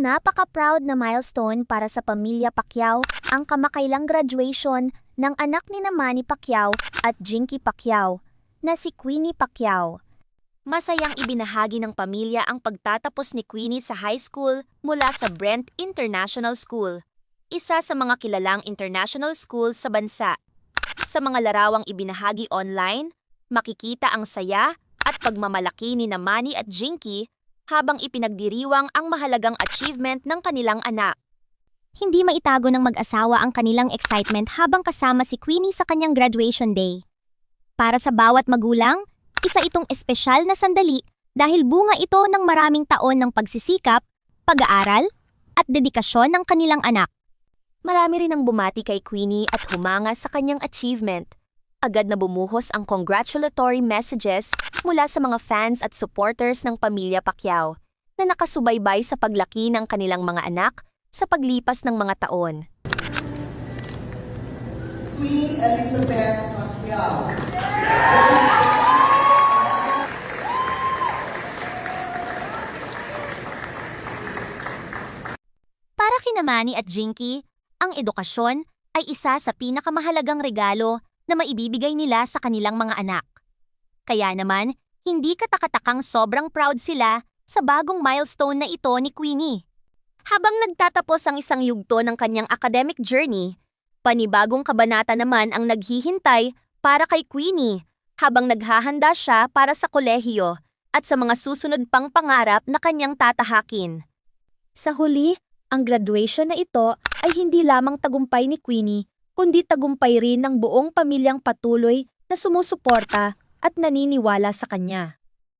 napaka-proud na milestone para sa pamilya Pacquiao ang kamakailang graduation ng anak ni Manny Pacquiao at Jinky Pacquiao, na si Queenie Pacquiao. Masayang ibinahagi ng pamilya ang pagtatapos ni Queenie sa high school mula sa Brent International School, isa sa mga kilalang international schools sa bansa. Sa mga larawang ibinahagi online, makikita ang saya at pagmamalaki ni Manny at Jinky habang ipinagdiriwang ang mahalagang achievement ng kanilang anak. Hindi maitago ng mag-asawa ang kanilang excitement habang kasama si Queenie sa kanyang graduation day. Para sa bawat magulang, isa itong espesyal na sandali dahil bunga ito ng maraming taon ng pagsisikap, pag-aaral, at dedikasyon ng kanilang anak. Marami rin ang bumati kay Queenie at humanga sa kanyang achievement. Agad na bumuhos ang congratulatory messages mula sa mga fans at supporters ng pamilya Pacquiao na nakasubaybay sa paglaki ng kanilang mga anak sa paglipas ng mga taon. Queen Elizabeth Pacquiao. Para kina Manny at Jinky, ang edukasyon ay isa sa pinakamahalagang regalo na maibibigay nila sa kanilang mga anak. Kaya naman, hindi katakatakang sobrang proud sila sa bagong milestone na ito ni Queenie. Habang nagtatapos ang isang yugto ng kanyang academic journey, panibagong kabanata naman ang naghihintay para kay Queenie habang naghahanda siya para sa kolehiyo at sa mga susunod pang pangarap na kanyang tatahakin. Sa huli, ang graduation na ito ay hindi lamang tagumpay ni Queenie, kundi tagumpay rin ng buong pamilyang patuloy na sumusuporta at naniniwala sa kanya.